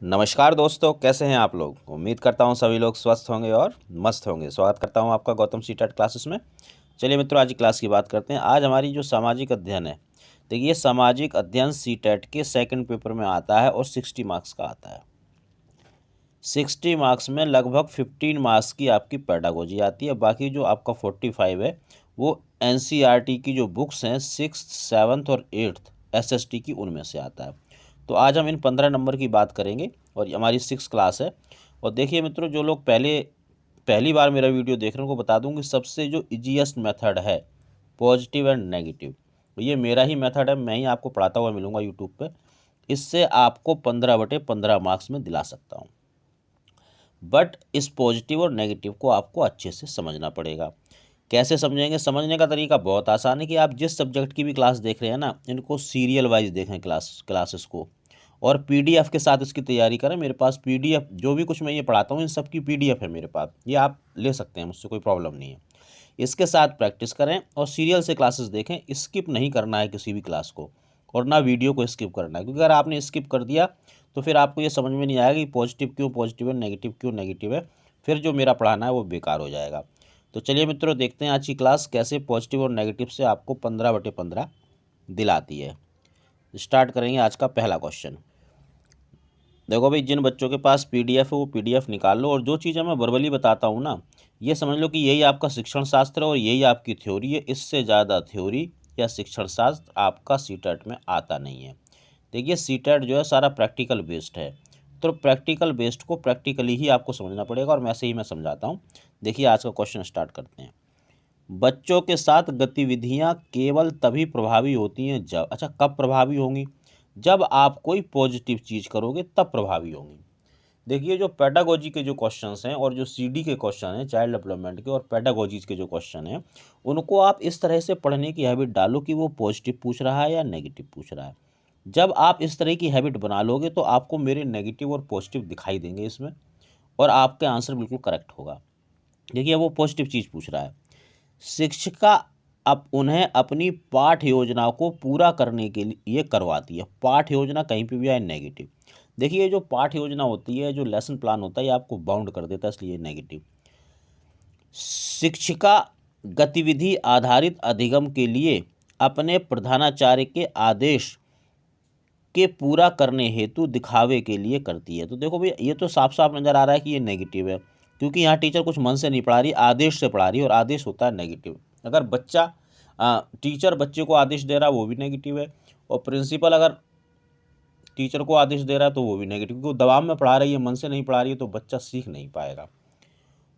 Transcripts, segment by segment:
नमस्कार दोस्तों, कैसे हैं आप लोग। उम्मीद करता हूं सभी लोग स्वस्थ होंगे और मस्त होंगे। स्वागत करता हूं आपका गौतम सीटेट क्लासेस में। चलिए मित्रों, आज की क्लास की बात करते हैं। आज हमारी जो सामाजिक अध्ययन है, देखिए सामाजिक अध्ययन सीटेट के सेकंड पेपर में आता है और 60 मार्क्स का आता है। 60 मार्क्स में लगभग 15 मार्क्स की आपकी पेडागोजी आती है। बाकी जो आपका 45 है वो एनसीईआरटी की जो बुक्स हैं 6th 7th और 8th एसएसटी की, उनमें से आता है। तो आज हम इन 15 नंबर की बात करेंगे और हमारी 6 क्लास है। और देखिए मित्रों, जो लोग पहली बार मेरा वीडियो देख रहे हैं उनको बता दूं कि सबसे जो इजीएस्ट मेथड है पॉजिटिव एंड नेगेटिव, ये मेरा ही मेथड है, मैं ही आपको पढ़ाता हुआ मिलूंगा यूट्यूब पे। इससे आपको 15/15 मार्क्स में दिला सकता हूँ। बट इस पॉजिटिव और नेगेटिव को आपको अच्छे से समझना पड़ेगा। कैसे समझेंगे? समझने का तरीका बहुत आसान है कि आप जिस सब्जेक्ट की भी क्लास देख रहे हैं ना, इनको सीरियल वाइज देखें क्लासेस को, और पीडीएफ के साथ इसकी तैयारी करें। मेरे पास पीडीएफ, जो भी कुछ मैं ये पढ़ाता हूँ इन सब की पीडीएफ है मेरे पास, ये आप ले सकते हैं मुझसे, कोई प्रॉब्लम नहीं है। इसके साथ प्रैक्टिस करें और सीरियल से क्लासेस देखें। स्किप नहीं करना है किसी भी क्लास को, और ना वीडियो को स्किप करना है, क्योंकि अगर आपने स्किप कर दिया तो फिर आपको ये समझ में नहीं आएगा कि पॉजिटिव क्यों पॉजिटिव है, नेगेटिव क्यों नेगेटिव है। फिर जो मेरा पढ़ाना है वो बेकार हो जाएगा। तो चलिए मित्रों, देखते हैं आज की क्लास कैसे पॉजिटिव और नेगेटिव से आपको 15/15 दिलाती है। स्टार्ट करेंगे आज का पहला क्वेश्चन। देखो भाई, जिन बच्चों के पास पीडीएफ है वो पीडीएफ निकाल लो, और जो चीज़ें मैं वर्बली बताता हूँ ना, ये समझ लो कि यही आपका शिक्षण शास्त्र है और यही आपकी थ्योरी है। इससे ज़्यादा थ्योरी या शिक्षण शास्त्र आपका सीटेट में आता नहीं है। देखिए सीटेट जो है सारा प्रैक्टिकल बेस्ड है, तो प्रैक्टिकल बेस्ड को प्रैक्टिकली ही आपको समझना पड़ेगा, और वैसे ही मैं समझाता हूँ। देखिए आज का क्वेश्चन स्टार्ट करते हैं। बच्चों के साथ गतिविधियाँ केवल तभी प्रभावी होती हैं जब, अच्छा कब प्रभावी होंगी? जब आप कोई पॉजिटिव चीज़ करोगे तब प्रभावी होंगी। देखिए जो पेडागोजी के जो क्वेश्चंस हैं और जो सीडी के क्वेश्चन हैं, चाइल्ड डेवलपमेंट के और पेडागोजीज के जो क्वेश्चन हैं, उनको आप इस तरह से पढ़ने की हैबिट डालो कि वो पॉजिटिव पूछ रहा है या नेगेटिव पूछ रहा है। जब आप इस तरह की हैबिट बना लोगे तो आपको मेरे नेगेटिव और पॉजिटिव दिखाई देंगे इसमें, और आपका आंसर बिल्कुल करेक्ट होगा। देखिए वो पॉजिटिव चीज़ पूछ रहा है। शिक्षिका अब उन्हें अपनी पाठ योजना को पूरा करने के लिए करवाती है। पाठ योजना कहीं पे भी आए नेगेटिव। देखिए ये जो पाठ योजना होती है, जो लेसन प्लान होता है, ये आपको बाउंड कर देता है, इसलिए नेगेटिव। शिक्षिका गतिविधि आधारित अधिगम के लिए अपने प्रधानाचार्य के आदेश के पूरा करने हेतु दिखावे के लिए करती है। तो देखो भाई, ये तो साफ साफ नज़र आ रहा है कि ये नेगेटिव है, क्योंकि यहाँ टीचर कुछ मन से नहीं पढ़ा रही, आदेश से पढ़ा रही है, और आदेश होता है नेगेटिव। अगर टीचर बच्चे को आदेश दे रहा है वो भी नेगेटिव है, और प्रिंसिपल अगर टीचर को आदेश दे रहा है तो वो भी नेगेटिव, क्योंकि दबाव में पढ़ा रही है, मन से नहीं पढ़ा रही है, तो बच्चा सीख नहीं पाएगा।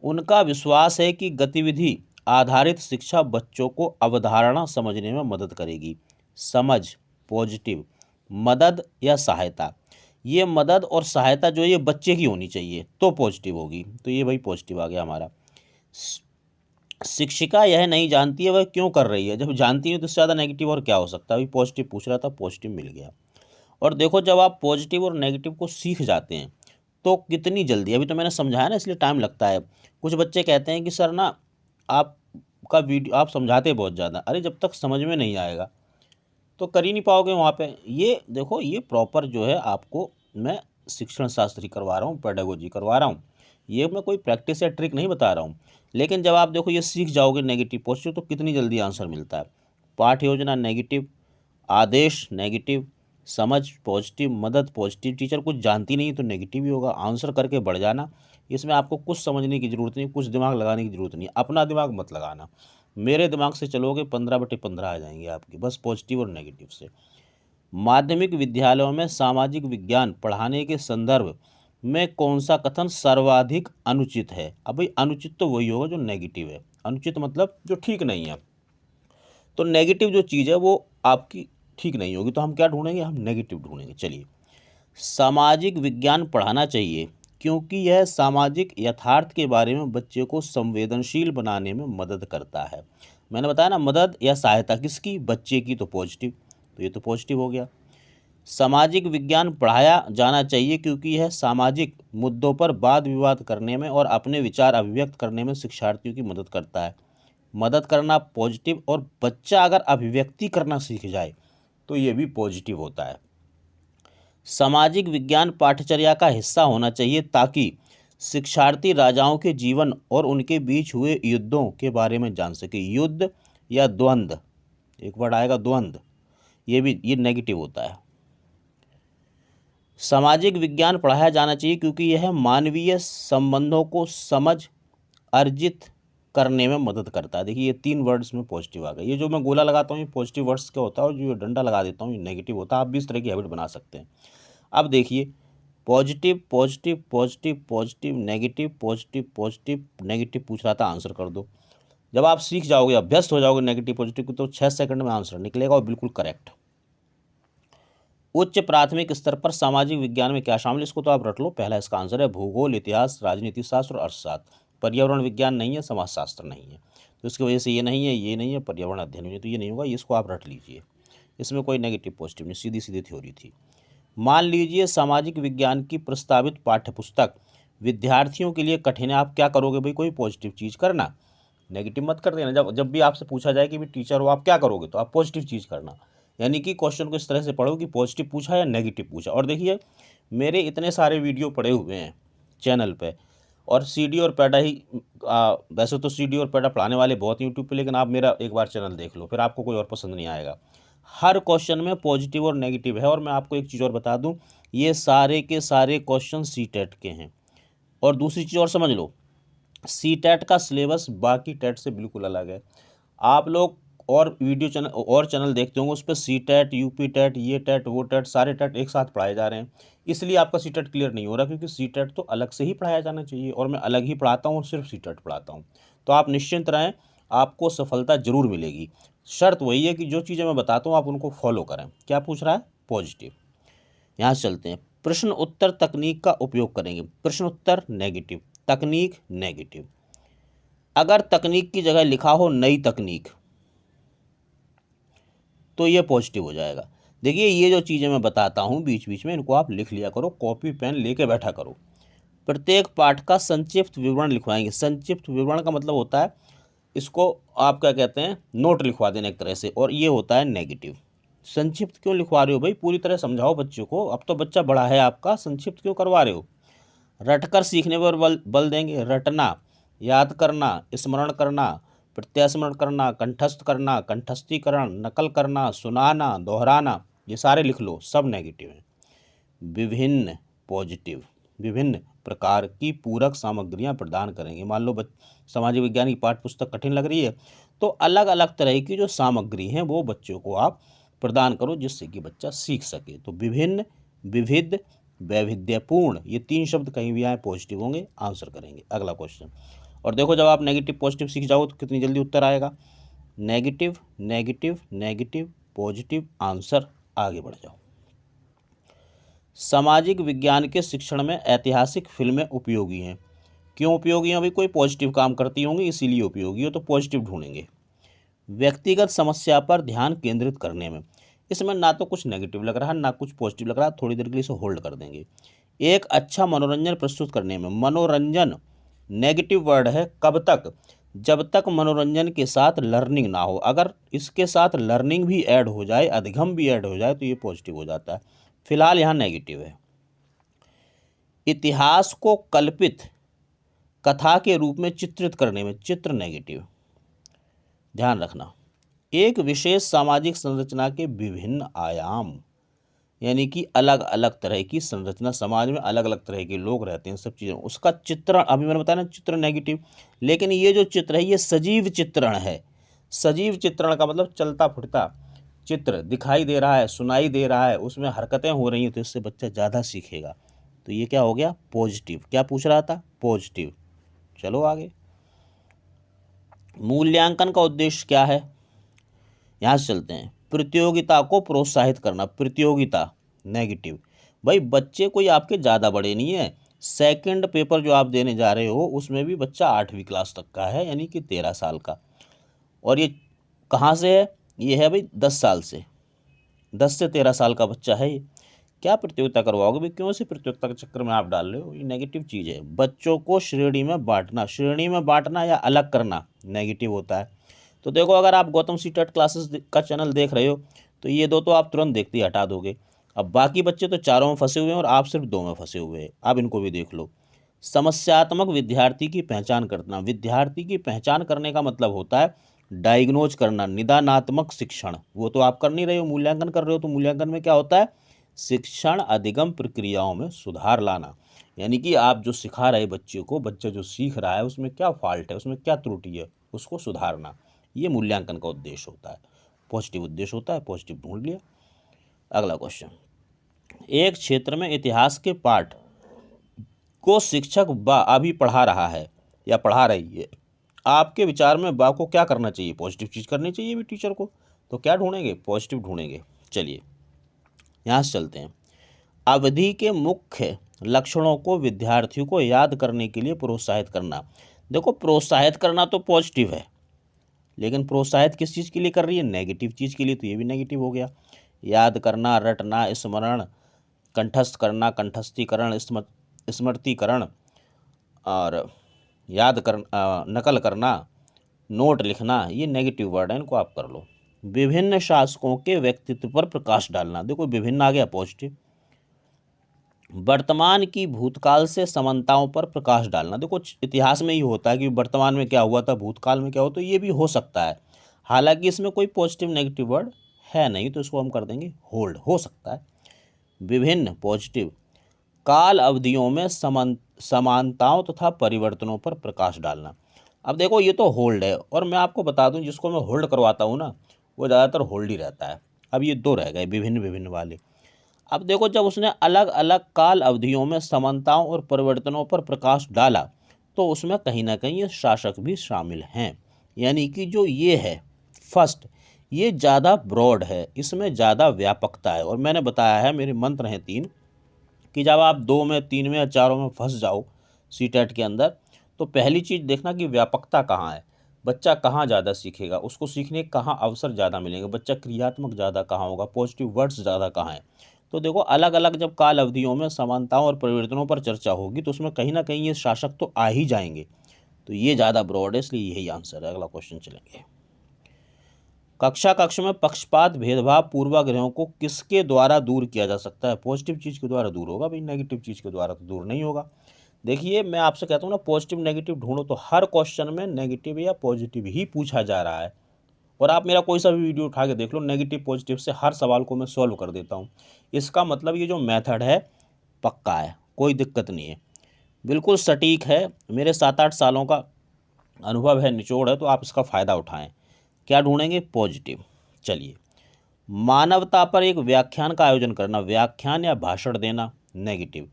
उनका विश्वास है कि गतिविधि आधारित शिक्षा बच्चों को अवधारणा समझने में मदद करेगी। समझ पॉजिटिव, मदद या सहायता, ये मदद और सहायता जो है ये बच्चे की होनी चाहिए तो पॉजिटिव होगी। तो ये भाई पॉजिटिव आ गया हमारा। शिक्षिका यह नहीं जानती है वह क्यों कर रही है। जब जानती है तो इससे ज़्यादा नेगेटिव और क्या हो सकता है। अभी पॉजिटिव पूछ रहा था, पॉजिटिव मिल गया। और देखो जब आप पॉजिटिव और नेगेटिव को सीख जाते हैं तो कितनी जल्दी, अभी तो मैंने समझाया ना इसलिए टाइम लगता है। कुछ बच्चे कहते हैं कि सर ना आपका वीडियो आप समझाते बहुत ज़्यादा, अरे जब तक समझ में नहीं आएगा तो कर ही नहीं पाओगे वहाँ पे। ये देखो, ये प्रॉपर जो है आपको मैं शिक्षण शास्त्री करवा रहा हूँ, पेडागोजी करवा रहा हूँ। ये मैं कोई प्रैक्टिस या ट्रिक नहीं बता रहा हूँ। लेकिन जब आप देखो ये सीख जाओगे नेगेटिव पॉजिटिव, तो कितनी जल्दी आंसर मिलता है। पाठ योजना नेगेटिव, आदेश नेगेटिव, समझ पॉजिटिव, मदद पॉजिटिव। टीचर कुछ जानती नहीं तो नेगेटिव ही होगा। आंसर करके बढ़ जाना, इसमें आपको कुछ समझने की ज़रूरत नहीं, कुछ दिमाग लगाने की ज़रूरत नहीं। अपना दिमाग मत लगाना, मेरे दिमाग से चलोगे 15/15 आ जाएंगे आपकी, बस पॉजिटिव और नेगेटिव से। माध्यमिक विद्यालयों में सामाजिक विज्ञान पढ़ाने के संदर्भ में कौन सा कथन सर्वाधिक अनुचित है? अब भाई अनुचित तो वही होगा जो नेगेटिव है। अनुचित मतलब जो ठीक नहीं है। तो नेगेटिव जो चीज़ है वो आपकी ठीक नहीं होगी, तो हम क्या ढूंढेंगे? हम नेगेटिव ढूंढेंगे। चलिए, सामाजिक विज्ञान पढ़ाना चाहिए क्योंकि यह सामाजिक यथार्थ के बारे में बच्चे को संवेदनशील बनाने में मदद करता है। मैंने बताया ना, मदद या सहायता किसकी? बच्चे की, तो पॉजिटिव। तो ये तो पॉजिटिव हो गया। सामाजिक विज्ञान पढ़ाया जाना चाहिए क्योंकि यह सामाजिक मुद्दों पर वाद विवाद करने में और अपने विचार अभिव्यक्त करने में शिक्षार्थियों की मदद करता है। मदद करना पॉजिटिव, और बच्चा अगर अभिव्यक्ति करना सीख जाए तो ये भी पॉजिटिव होता है। सामाजिक विज्ञान पाठ्यचर्या का हिस्सा होना चाहिए ताकि शिक्षार्थी राजाओं के जीवन और उनके बीच हुए युद्धों के बारे में जान सके। युद्ध या द्वंद्व, एक वर्ड आएगा द्वंद्व, ये नेगेटिव होता है। सामाजिक विज्ञान पढ़ाया जाना चाहिए क्योंकि यह मानवीय संबंधों को समझ अर्जित करने में मदद करता है। देखिए ये 3 वर्ड्स में पॉजिटिव आ गए। ये जो मैं गोला लगाता हूँ ये पॉजिटिव वर्ड्स क्या होता है, और जो डंडा लगा देता हूँ ये नेगेटिव होता है। आप भी इस तरह की हैबिट बना सकते हैं। अब देखिए positive positive positive positive negative positive positive negative पूछ रहा था, आंसर कर दो। जब आप सीख जाओगे, अभ्यस्त हो जाओगे नेगेटिव पॉजिटिव को, तो 6 सेकंड में आंसर निकलेगा और बिल्कुल करेक्ट। उच्च प्राथमिक स्तर पर सामाजिक विज्ञान में क्या शामिल, इसको तो आप रट लो। पहला इसका आंसर है भूगोल, इतिहास, राजनीति शास्त्र और अर्थशास्त्र। पर्यावरण विज्ञान नहीं है, समाजशास्त्र नहीं है, तो इसकी वजह से ये नहीं है, ये नहीं है, पर्यावरण अध्ययन नहीं है, तो ये नहीं होगा। इसको आप रट लीजिए, इसमें कोई नेगेटिव पॉजिटिव नहीं, सीधी सीधी थ्योरी थी। मान लीजिए सामाजिक विज्ञान की प्रस्तावित पाठ्यपुस्तक विद्यार्थियों के लिए कठिन है, आप क्या करोगे भाई? कोई पॉजिटिव चीज़ करना, नेगेटिव मत कर देना। जब भी आपसे पूछा जाए कि भाई टीचर हो आप क्या करोगे, तो आप पॉजिटिव चीज़ करना। यानी कि क्वेश्चन को इस तरह से पढ़ो कि पॉजिटिव पूछा या नेगेटिव पूछा। और देखिए मेरे इतने सारे वीडियो पड़े हुए हैं चैनल पे, और सीडी और पैडा ही वैसे तो सीडी और पैडा पढ़ाने वाले बहुत यूट्यूब पे, लेकिन आप मेरा एक बार चैनल देख लो, फिर आपको कोई और पसंद नहीं आएगा। हर क्वेश्चन में पॉजिटिव और नेगेटिव है। और मैं आपको एक चीज़ और बता दूं, ये सारे के सारे क्वेश्चन सीटेट के हैं। और दूसरी चीज़ और समझ लो, सीटेट का सिलेबस बाकी टेट से बिल्कुल अलग है। आप लोग और वीडियो चैनल और चैनल देखते होंगे, उस पर सीटेट, यूपी टेट, ये टेट, वो टेट, सारे टेट एक साथ पढ़ाए जा रहे हैं। इसलिए आपका सीटेट क्लियर नहीं हो रहा, क्योंकि सीटेट तो अलग से ही पढ़ाया जाना चाहिए, और मैं अलग ही पढ़ाता हूँ और सिर्फ सीटेट पढ़ाता हूँ। तो आप निश्चिंत रहें, आपको सफलता जरूर मिलेगी। शर्त वही है कि जो चीज़ें मैं बताता हूँ आप उनको फॉलो करें। क्या पूछ रहा है? पॉजिटिव। यहाँ से चलते हैं। प्रश्न उत्तर तकनीक का उपयोग करेंगे। प्रश्न उत्तर नेगेटिव, तकनीक नेगेटिव। अगर तकनीक की जगह लिखा हो नई तकनीक, तो ये पॉजिटिव हो जाएगा। देखिए ये जो चीज़ें मैं बताता हूँ बीच बीच में, इनको आप लिख लिया करो, कॉपी पेन लेके बैठा करो। प्रत्येक पाठ का संक्षिप्त विवरण लिखवाएंगे। संक्षिप्त विवरण का मतलब होता है, इसको आप क्या कहते हैं, नोट लिखवा देना एक तरह से, और ये होता है नेगेटिव। संक्षिप्त क्यों लिखवा रहे हो भाई? पूरी तरह समझाओ बच्चों को, अब तो बच्चा बड़ा है आपका, संक्षिप्त क्यों करवा रहे हो? रटकर सीखने पर बल देंगे। रटना, याद करना, स्मरण करना, प्रत्यास्मरण करना, कंठस्थ करना, कंठस्थीकरण, नकल करना, सुनाना, दोहराना, ये सारे लिख लो, सब नेगेटिव हैं। विभिन्न पॉजिटिव, विभिन्न प्रकार की पूरक सामग्रियां प्रदान करेंगे। मान लो सामाजिक विज्ञान की पाठ्य पुस्तक कठिन लग रही है, तो अलग अलग तरह की जो सामग्री हैं वो बच्चों को आप प्रदान करो, जिससे कि बच्चा सीख सके। तो विभिन्न, विविध, वैविध्यपूर्ण, ये 3 शब्द कहीं भी आए पॉजिटिव होंगे, आंसर करेंगे। अगला क्वेश्चन। और देखो जब आप नेगेटिव पॉजिटिव सीख जाओ तो कितनी जल्दी उत्तर आएगा। Negative negative negative positive, answer, आगे बढ़ जाओ। सामाजिक विज्ञान के शिक्षण में ऐतिहासिक फिल्में उपयोगी हैं। क्यों उपयोगी हैं? अभी कोई पॉजिटिव काम करती होंगी इसीलिए उपयोगी हो, तो पॉजिटिव ढूंढेंगे। व्यक्तिगत समस्या पर ध्यान केंद्रित करने में, इसमें ना तो कुछ नेगेटिव लग रहा है ना कुछ पॉजिटिव लग रहा है, थोड़ी देर के लिए इसे होल्ड कर देंगे। एक अच्छा मनोरंजन प्रस्तुत करने में, मनोरंजन नेगेटिव वर्ड है। कब तक? जब तक मनोरंजन के साथ लर्निंग ना हो। अगर इसके साथ लर्निंग भी ऐड हो जाए, अधिगम भी ऐड हो जाए, तो ये पॉजिटिव हो जाता है। फिलहाल यहाँ नेगेटिव है। इतिहास को कल्पित कथा के रूप में चित्रित करने में, चित्र नेगेटिव। ध्यान रखना, एक विशेष सामाजिक संरचना के विभिन्न आयाम, यानी कि अलग अलग तरह की संरचना, समाज में अलग अलग तरह के लोग रहते हैं, सब चीज़ें, उसका चित्रण, अभी मैंने बताया ना चित्र नेगेटिव। लेकिन ये जो चित्र है ये सजीव चित्रण है। सजीव चित्रण का मतलब चलता फिरता चित्र दिखाई दे रहा है, सुनाई दे रहा है, उसमें हरकतें हो रही हैं, तो इससे बच्चा ज़्यादा सीखेगा। तो ये क्या हो गया? पॉजिटिव। क्या पूछ रहा था? पॉजिटिव। चलो आगे। मूल्यांकन का उद्देश्य क्या है? यहाँ से चलते हैं। प्रतियोगिता को प्रोत्साहित करना, प्रतियोगिता नेगेटिव। भाई बच्चे कोई आपके ज़्यादा बड़े नहीं है। सेकंड पेपर जो आप देने जा रहे हो उसमें भी बच्चा 8वीं क्लास तक का है, यानी कि 13 साल का। और ये कहाँ से है? ये है भाई 10 साल से, 10 से 13 साल का बच्चा है ये। क्या प्रतियोगिता करवाओगे भाई? क्यों से प्रतियोगिता के चक्कर में आप डाल रहे हो? ये नेगेटिव चीज़ है। बच्चों को श्रेणी में बांटना, श्रेणी में बांटना या अलग करना नेगेटिव होता है। तो देखो अगर आप गौतम सीटेट क्लासेस का चैनल देख रहे हो तो ये दो तो आप तुरंत देखते ही हटा दोगे। अब बाकी बच्चे तो चारों में फंसे हुए हैं और आप सिर्फ दो में फंसे हुए हैं। अब इनको भी देख लो। समस्यात्मक विद्यार्थी की पहचान करना। विद्यार्थी की पहचान करने का मतलब होता है डायग्नोज करना, निदानात्मक शिक्षण। वो तो आप कर नहीं रहे हो, मूल्यांकन कर रहे हो। तो मूल्यांकन में क्या होता है? शिक्षण अधिगम प्रक्रियाओं में सुधार लाना। यानी कि आप जो सिखा रहे बच्चे को, बच्चा जो सीख रहा है उसमें क्या फॉल्ट है, उसमें क्या त्रुटि है, उसको सुधारना। ये मूल्यांकन का उद्देश्य होता है, पॉजिटिव उद्देश्य होता है। पॉजिटिव ढूंढ लिया। अगला क्वेश्चन, एक क्षेत्र में इतिहास के पाठ को शिक्षक बा अभी पढ़ा रहा है या पढ़ा रही है, आपके विचार में बा को क्या करना चाहिए? पॉजिटिव चीज़ करनी चाहिए भी टीचर को। तो क्या ढूंढेंगे? पॉजिटिव ढूंढेंगे। चलिए यहाँ से चलते हैं। अवधि के मुख्य लक्षणों को विद्यार्थियों को याद करने के लिए प्रोत्साहित करना। देखो, प्रोत्साहित करना तो पॉजिटिव है, लेकिन प्रोत्साहित किस चीज़ के लिए कर रही है? नेगेटिव चीज़ के लिए। तो ये भी नेगेटिव हो गया। याद करना, रटना, स्मरण, कंठस्थ करना, कंठस्थीकरण, स्मृतिकरण, और याद कर नकल करना, नोट लिखना, ये नेगेटिव वर्ड है, इनको आप कर लो। विभिन्न शासकों के व्यक्तित्व पर प्रकाश डालना। देखो, विभिन्न आ गया, पॉजिटिव। वर्तमान की भूतकाल से समानताओं पर प्रकाश डालना। देखो, इतिहास में ही होता है कि वर्तमान में क्या हुआ था, भूतकाल में क्या हुआ, तो ये भी हो सकता है। हालांकि इसमें कोई पॉजिटिव नेगेटिव वर्ड है नहीं, तो इसको हम कर देंगे होल्ड, हो सकता है। विभिन्न, पॉजिटिव। काल अवधियों में समानताओं तथा परिवर्तनों पर प्रकाश डालना। अब देखो, ये तो होल्ड है, और मैं आपको बता दूं, जिसको मैं होल्ड करवाता हूँ ना, वो ज़्यादातर होल्ड ही रहता है। अब ये दो रह गए, विभिन्न विभिन्न वाले। अब देखो, जब उसने अलग अलग काल अवधियों में समानताओं और परिवर्तनों पर प्रकाश डाला, तो उसमें कहीं ना कहीं ये शासक भी शामिल हैं। यानी कि जो ये है फर्स्ट, ये ज़्यादा ब्रॉड है, इसमें ज़्यादा व्यापकता है। और मैंने बताया है, मेरे मंत्र हैं 3, कि जब आप 2 में, 3 में या चारों में फंस जाओ सीटेट के अंदर, तो पहली चीज़ देखना कि व्यापकता कहाँ है, बच्चा कहाँ ज़्यादा सीखेगा, उसको सीखने के कहाँ अवसर ज़्यादा मिलेंगे, बच्चा क्रियात्मक ज़्यादा कहाँ होगा, पॉजिटिव वर्ड्स ज़्यादा कहाँ हैं। तो देखो, अलग अलग जब काल अवधियों में समानताओं और परिवर्तनों पर चर्चा होगी, तो उसमें कहीं ना कहीं ये शासक तो आ ही जाएंगे। तो ये ज़्यादा ब्रॉड है, इसलिए यही आंसर है। अगला क्वेश्चन चलेंगे। कक्षा कक्ष में पक्षपात, भेदभाव, पूर्वाग्रहों को किसके द्वारा दूर किया जा सकता है? पॉजिटिव चीज़ के द्वारा दूर होगा भाई, नेगेटिव चीज़ के द्वारा तो दूर नहीं होगा। देखिए, मैं आपसे कहता हूँ ना, पॉजिटिव नेगेटिव ढूंढो, तो हर क्वेश्चन में नेगेटिव या पॉजिटिव ही पूछा जा रहा है। और आप मेरा कोई सा भी वीडियो उठा के देख लो, नेगेटिव पॉजिटिव से हर सवाल को मैं सॉल्व कर देता हूँ। इसका मतलब ये जो मेथड है पक्का है, कोई दिक्कत नहीं है, बिल्कुल सटीक है। मेरे 7-8 सालों का अनुभव है, निचोड़ है, तो आप इसका फ़ायदा उठाएं। क्या ढूंढेंगे? पॉजिटिव। चलिए, मानवता पर एक व्याख्यान का आयोजन करना। व्याख्यान या भाषण देना, नेगेटिव।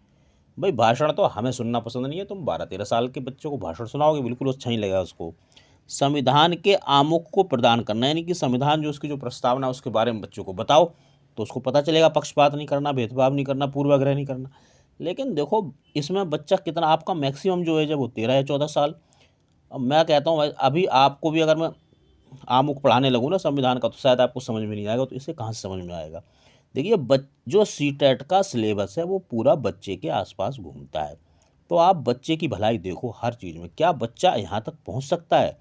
भाई, भाषण तो हमें सुनना पसंद नहीं है, तुम 12-13 साल के बच्चों को भाषण सुनाओगे, बिल्कुल अच्छा नहीं लगेगा उसको। संविधान के आमुख को प्रदान करना, यानी कि संविधान जो उसकी जो प्रस्तावना उसके बारे में बच्चों को बताओ, तो उसको पता चलेगा। पक्षपात नहीं करना, भेदभाव नहीं करना, पूर्वाग्रह नहीं करना। लेकिन देखो, इसमें बच्चा कितना, आपका मैक्सिमम जो एज है वो 13 या 14 साल। अब मैं कहता हूँ अभी आपको भी अगर मैं आमुख पढ़ाने लगूँ ना संविधान का, तो शायद आपको समझ में नहीं आएगा। तो इसे कहाँ से समझ में आएगा? देखिए, जो सीटेट का सिलेबस है वो पूरा बच्चे के आसपास घूमता है। तो आप बच्चे की भलाई देखो हर चीज़ में, क्या बच्चा यहाँ तक पहुँच सकता है,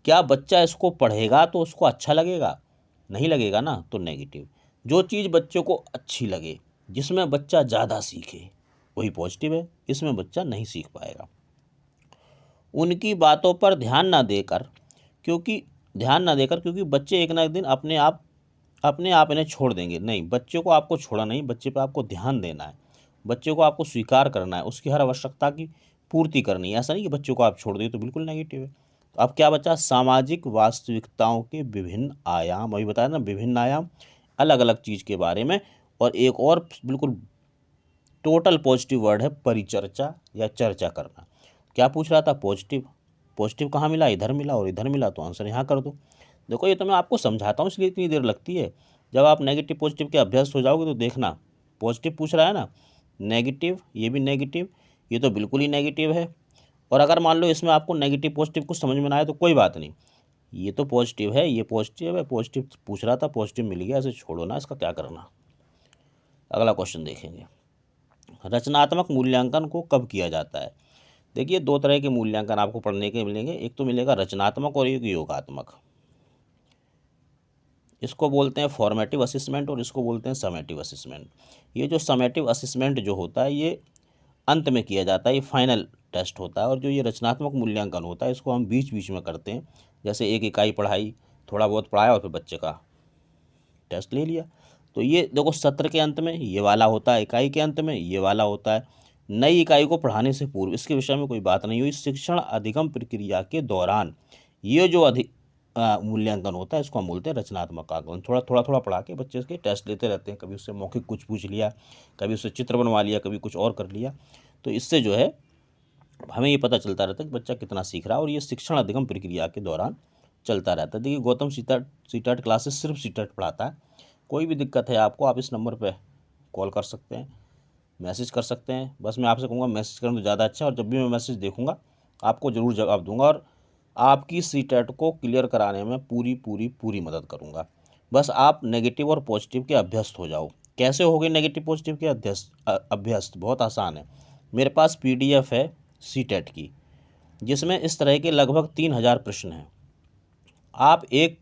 क्या बच्चा इसको पढ़ेगा तो उसको अच्छा लगेगा? नहीं लगेगा ना, तो नेगेटिव। जो चीज़ बच्चों को अच्छी लगे, जिसमें बच्चा ज़्यादा सीखे, वही पॉजिटिव है। इसमें बच्चा नहीं सीख पाएगा। उनकी बातों पर ध्यान ना देकर क्योंकि बच्चे एक ना एक दिन अपने आप इन्हें छोड़ देंगे। नहीं, बच्चे को आपको छोड़ा नहीं, बच्चे पे आपको ध्यान देना है, बच्चे को आपको स्वीकार करना है, उसकी हर आवश्यकता की पूर्ति करनी है। ऐसा नहीं कि बच्चों को आप छोड़ दिए, तो बिल्कुल नेगेटिव है। तो अब क्या बचा? सामाजिक वास्तविकताओं के विभिन्न आयाम। अभी बताया ना, विभिन्न आयाम, अलग अलग चीज़ के बारे में। और एक और बिल्कुल टोटल पॉजिटिव वर्ड है परिचर्चा या चर्चा करना। क्या पूछ रहा था? पॉजिटिव। पॉजिटिव कहाँ मिला? इधर मिला, और इधर मिला, तो आंसर यहाँ कर दो। देखो, ये तो मैं आपको समझाता हूँ इसलिए इतनी देर लगती है। जब आप नेगेटिव पॉजिटिव के अभ्यास हो जाओगे तो देखना, पॉजिटिव पूछ रहा है ना, नेगेटिव, ये भी नेगेटिव, ये तो बिल्कुल ही नेगेटिव है। और अगर मान लो इसमें आपको नेगेटिव पॉजिटिव कुछ समझ में ना आए तो कोई बात नहीं, ये तो पॉजिटिव है, ये पॉजिटिव है, पॉजिटिव पूछ रहा था, पॉजिटिव मिल गया, ऐसे छोड़ो ना, इसका क्या करना। अगला क्वेश्चन देखेंगे। रचनात्मक मूल्यांकन को कब किया जाता है? देखिए, 2 तरह के मूल्यांकन आपको पढ़ने के मिलेंगे, एक तो मिलेगा रचनात्मक और एक योगात्मक। इसको बोलते हैं फॉर्मेटिव असेसमेंट और इसको बोलते हैं समेटिव असेसमेंट। ये जो समेटिव असेसमेंट जो होता है ये अंत में किया जाता है, ये फाइनल टेस्ट होता है। और जो ये रचनात्मक मूल्यांकन होता है इसको हम बीच बीच में करते हैं। जैसे एक इकाई पढ़ाई, थोड़ा बहुत पढ़ाया और फिर बच्चे का टेस्ट ले लिया। तो ये देखो सत्र के अंत में ये वाला होता है, इकाई के अंत में ये वाला होता है। नई इकाई को पढ़ाने से पूर्व इसके विषय में कोई बात नहीं हुई। शिक्षण अधिगम प्रक्रिया के दौरान ये जो मूल्यांकन होता है इसको हम बोलते हैं रचनात्मक आकलन। थोड़ा पढ़ा के बच्चे के टेस्ट लेते रहते हैं। कभी उससे मौखिक कुछ पूछ लिया, कभी उससे चित्र बनवा लिया, कभी कुछ और कर लिया। तो इससे जो है हमें ये पता चलता रहता है कि बच्चा कितना सीख रहा है, और ये शिक्षण अधिगम प्रक्रिया के दौरान चलता रहता है। देखिए गौतम सीटेट क्लासेस सिर्फ सीटेट पढ़ाता है। कोई भी दिक्कत है आपको, आप इस नंबर पे कॉल कर सकते हैं, मैसेज कर सकते हैं। बस मैं आपसे कहूँगा मैसेज करना तो ज़्यादा अच्छा है, और जब भी मैं मैसेज देखूँगा आपको ज़रूर जवाब दूंगा, और आपकी सीटेट को क्लियर कराने में पूरी मदद करूँगा। बस आप नेगेटिव और पॉजिटिव के अभ्यस्त हो जाओ। कैसे हो गए नेगेटिव पॉजिटिव के अभ्यस्त? बहुत आसान है। मेरे पास PDF है सीटेट की, जिसमें इस तरह के लगभग 3000 प्रश्न हैं। आप एक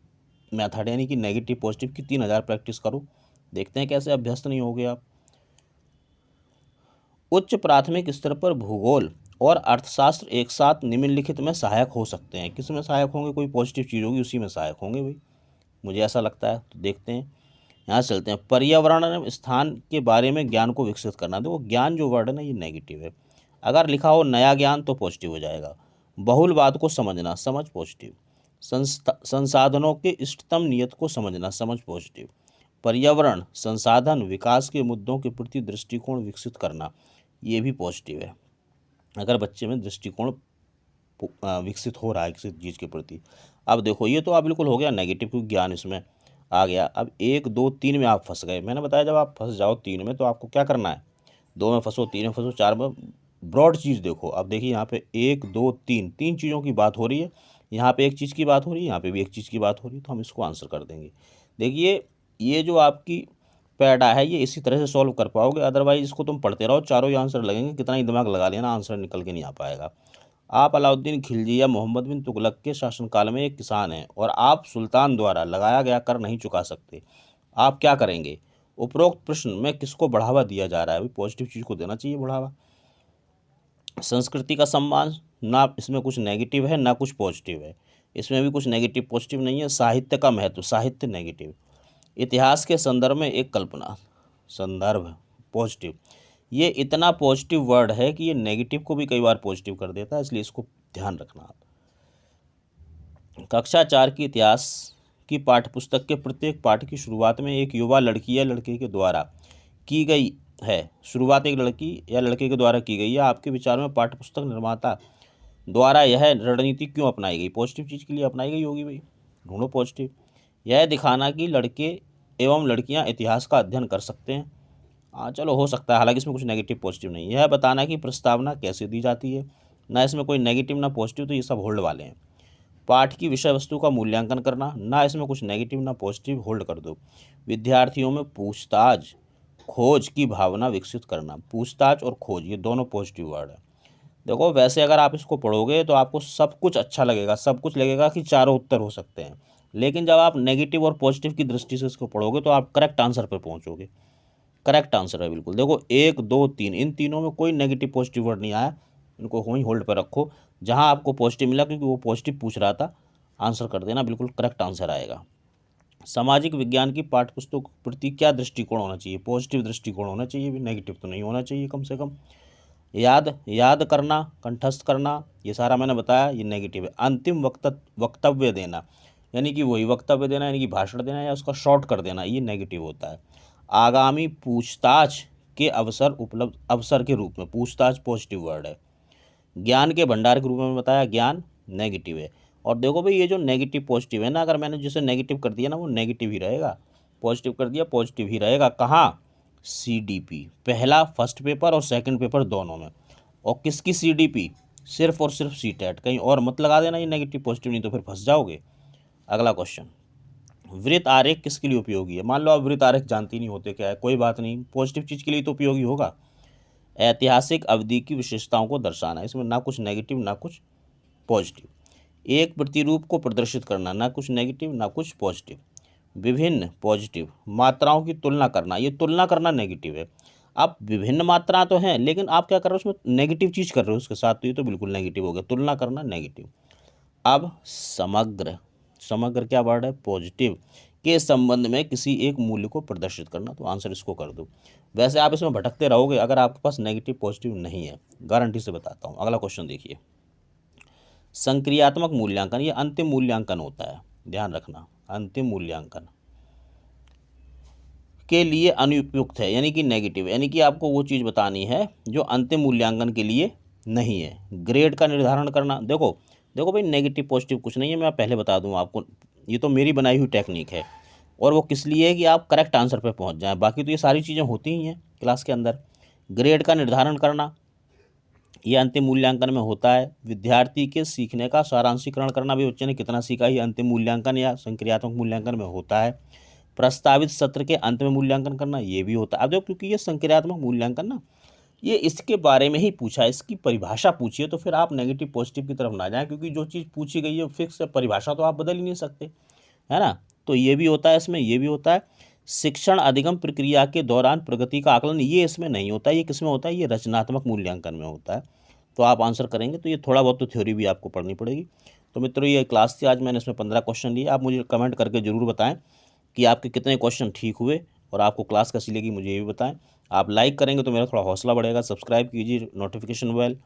मेथड यानी कि नेगेटिव पॉजिटिव की 3000 प्रैक्टिस करो, देखते हैं कैसे अभ्यस्त नहीं होगे आप। उच्च प्राथमिक स्तर पर भूगोल और अर्थशास्त्र एक साथ निम्नलिखित में सहायक हो सकते हैं। किस में सहायक होंगे? कोई पॉजिटिव चीज़ होगी उसी में सहायक होंगे भाई, मुझे ऐसा लगता है। तो देखते हैं, यहाँ से चलते हैं। पर्यावरण एवं स्थान के बारे में ज्ञान को विकसित करना। देखो ज्ञान जो वर्ड है ना ये नेगेटिव है। अगर लिखा हो नया ज्ञान तो पॉजिटिव हो जाएगा। बहुल बात को समझना, समझ पॉजिटिव। संसाधनों के इष्टतम नियत को समझना, समझ पॉजिटिव। पर्यावरण, संसाधन, विकास के मुद्दों के प्रति दृष्टिकोण विकसित करना, ये भी पॉजिटिव है। अगर बच्चे में दृष्टिकोण विकसित हो रहा है किसी चीज़ के प्रति। अब देखो ये तो आप बिल्कुल हो गया नेगेटिव, क्योंकि ज्ञान इसमें आ गया। अब 1 2 3 में आप फंस गए। मैंने बताया जब आप फंस जाओ 3 में तो आपको क्या करना है? 2 में फंसो, 3 में फंसो, 4 में। ब्रॉड चीज़ देखो। अब देखिए यहाँ पे 1 2 3 तीन चीज़ों की बात हो रही है। यहाँ पे एक चीज़ की बात हो रही है, यहाँ पे भी एक चीज़ की बात हो रही है, तो हम इसको आंसर कर देंगे। देखिए ये जो आपकी पैडा है ये इसी तरह से सॉल्व कर पाओगे, अदरवाइज इसको तुम पढ़ते रहो, चारों ही आंसर लगेंगे, कितना ही दिमाग लगा लेना आंसर निकल के नहीं आ पाएगा। आप अलाउद्दीन खिलजी या मोहम्मद बिन तुगलक के शासनकाल में एक किसान हैं और आप सुल्तान द्वारा लगाया गया कर नहीं चुका सकते, आप क्या करेंगे? उपरोक्त प्रश्न में किसको बढ़ावा दिया जा रहा है? पॉजिटिव चीज़ को देना चाहिए बढ़ावा। संस्कृति का सम्मान, ना इसमें कुछ नेगेटिव है ना कुछ पॉजिटिव है, इसमें भी कुछ नेगेटिव पॉजिटिव नहीं है। साहित्य का महत्व, साहित्य नेगेटिव। इतिहास के संदर्भ में एक कल्पना, संदर्भ पॉजिटिव। ये इतना पॉजिटिव वर्ड है कि ये नेगेटिव को भी कई बार पॉजिटिव कर देता है, इसलिए इसको ध्यान रखना आप। कक्षा 4 की इतिहास की पाठ्यपुस्तक के प्रत्येक पाठ की शुरुआत में एक युवा लड़की या लड़के के द्वारा की गई है। शुरुआत एक लड़की या लड़के के द्वारा की गई है। आपके विचार में पाठ्यपुस्तक निर्माता द्वारा यह रणनीति क्यों अपनाई गई? पॉजिटिव चीज़ के लिए अपनाई गई होगी भाई, ढूंढो पॉजिटिव। यह दिखाना कि लड़के एवं लड़कियां इतिहास का अध्ययन कर सकते हैं। हाँ चलो हो सकता है, हालांकि इसमें कुछ नेगेटिव पॉजिटिव नहीं है। यह बताना कि प्रस्तावना कैसे दी जाती है, ना इसमें कोई नेगेटिव ना पॉजिटिव, तो ये सब होल्ड वाले हैं। पाठ की विषय वस्तु का मूल्यांकन करना, ना इसमें कुछ नेगेटिव ना पॉजिटिव, होल्ड कर दो। विद्यार्थियों में पूछताछ खोज की भावना विकसित करना, पूछताछ और खोज ये दोनों पॉजिटिव वर्ड है। देखो वैसे अगर आप इसको पढ़ोगे तो आपको सब कुछ अच्छा लगेगा, सब कुछ लगेगा कि चारों उत्तर हो सकते हैं, लेकिन जब आप नेगेटिव और पॉजिटिव की दृष्टि से इसको पढ़ोगे तो आप करेक्ट आंसर पर पहुंचोगे। करेक्ट आंसर है बिल्कुल। देखो 1 2 3 इन तीनों में कोई नेगेटिव पॉजिटिव वर्ड नहीं आया, इनको वहीं होल्ड पर रखो। जहां आपको पॉजिटिव मिला क्योंकि वो पॉजिटिव पूछ रहा था, आंसर कर देना, बिल्कुल करेक्ट आंसर आएगा। सामाजिक विज्ञान की पाठ्यपुस्तक के प्रति क्या दृष्टिकोण होना चाहिए? पॉजिटिव दृष्टिकोण होना चाहिए, भी नेगेटिव तो नहीं होना चाहिए कम से कम। याद करना, कंठस्थ करना, ये सारा मैंने बताया, ये नेगेटिव है। अंतिम वक्तव्य देना, यानी कि वही वक्तव्य देना, यानी कि भाषण देना या उसका शॉर्ट कर देना, ये नेगेटिव होता है। आगामी पूछताछ के अवसर के रूप में, पूछताछ पॉजिटिव वर्ड है। ज्ञान के भंडार के रूप में बताया, ज्ञान नेगेटिव है। और देखो भाई ये जो नेगेटिव पॉजिटिव है ना, अगर मैंने जिसे नेगेटिव कर दिया ना वो नेगेटिव ही रहेगा, पॉजिटिव कर दिया पॉजिटिव ही रहेगा। कहाँ? CDP, पहला फर्स्ट पेपर और सेकंड पेपर दोनों में। और किसकी CDP? सिर्फ और सिर्फ सीटेट, कहीं और मत लगा देना ये नेगेटिव पॉजिटिव, नहीं तो फिर फंस जाओगे। अगला क्वेश्चन, वृत्त आरेख किसके लिए उपयोगी है? मान लो आप वृत्त आरेख जानती नहीं होते क्या है, कोई बात नहीं, पॉजिटिव चीज़ के लिए तो उपयोगी होगा। ऐतिहासिक अवधि की विशेषताओं को दर्शाना, इसमें ना कुछ नेगेटिव ना कुछ पॉजिटिव। एक प्रतिरूप को प्रदर्शित करना, ना कुछ नेगेटिव ना कुछ पॉजिटिव। विभिन्न पॉजिटिव मात्राओं की तुलना करना, ये तुलना करना नेगेटिव है। आप विभिन्न मात्रा तो हैं लेकिन आप क्या कर रहे हो उसमें नेगेटिव चीज़ कर रहे हो उसके साथ, तो ये तो बिल्कुल नेगेटिव हो गया, तुलना करना नेगेटिव। अब समग्र, समग्र क्या वर्ड है, पॉजिटिव के संबंध में किसी एक मूल्य को प्रदर्शित करना, तो आंसर इसको कर दो। वैसे आप इसमें भटकते रहोगे अगर आपके पास नेगेटिव पॉजिटिव नहीं है, गारंटी से बताता हूँ। अगला क्वेश्चन देखिए, संक्रियात्मक मूल्यांकन, ये अंतिम मूल्यांकन होता है, ध्यान रखना, अंतिम मूल्यांकन के लिए अनुपयुक्त है, यानी कि नेगेटिव, यानी कि आपको वो चीज़ बतानी है जो अंतिम मूल्यांकन के लिए नहीं है। ग्रेड का निर्धारण करना, देखो देखो भाई, नेगेटिव पॉजिटिव कुछ नहीं है, मैं पहले बता दूं आपको, ये तो मेरी बनाई हुई टेक्निक है, और वो किस लिए है कि आप करेक्ट आंसर पे पहुंच जाएं, बाकी तो ये सारी चीज़ें होती ही हैं क्लास के अंदर। ग्रेड का निर्धारण करना ये अंतिम मूल्यांकन में होता है। विद्यार्थी के सीखने का सारांशीकरण करना, भी बच्चे ने कितना सीखा, ये अंतिम मूल्यांकन या संक्रियात्मक मूल्यांकन में होता है। प्रस्तावित सत्र के अंत में मूल्यांकन करना, ये भी होता है। अब देखो, क्योंकि ये संक्रियात्मक मूल्यांकन ना, ये इसके बारे में ही पूछा है, इसकी परिभाषा पूछी है, तो फिर आप नेगेटिव पॉजिटिव की तरफ ना जाएं, क्योंकि जो चीज़ पूछी गई है फिक्स है, परिभाषा तो आप बदल ही नहीं सकते, है ना। तो ये भी होता है इसमें, ये भी होता है। शिक्षण अधिगम प्रक्रिया के दौरान प्रगति का आकलन, ये इसमें नहीं होता, ये किस में होता है, ये रचनात्मक मूल्यांकन में होता है। तो आप आंसर करेंगे तो ये थोड़ा बहुत तो थ्योरी भी आपको पढ़नी पड़ेगी। तो मित्रों, ये क्लास थी आज, मैंने इसमें 15 क्वेश्चन लिए। आप मुझे कमेंट करके ज़रूर बताएं कि आपके कितने क्वेश्चन ठीक हुए और आपको क्लास कैसी लगी, मुझे ये भी बताएं। आप लाइक करेंगे तो मेरा थोड़ा हौसला बढ़ेगा, सब्सक्राइब कीजिए, नोटिफिकेशन बेल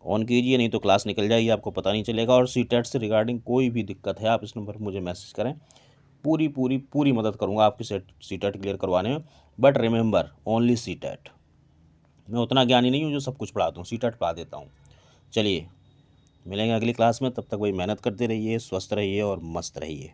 ऑन कीजिए, नहीं तो क्लास निकल जाएगी, आपको पता नहीं चलेगा। और सीटेट से रिगार्डिंग कोई भी दिक्कत है, आप इस नंबर पर मुझे मैसेज करें, पूरी पूरी पूरी मदद करूँगा आपकी सीटेट क्लियर करवाने में। बट रिमेंबर, ओनली सीटेट, मैं उतना ज्ञानी नहीं हूँ जो सब कुछ पढ़ाता हूँ, सीटेट पढ़ा देता हूँ। चलिए, मिलेंगे अगली क्लास में, तब तक वही मेहनत करते रहिए, स्वस्थ रहिए और मस्त रहिए।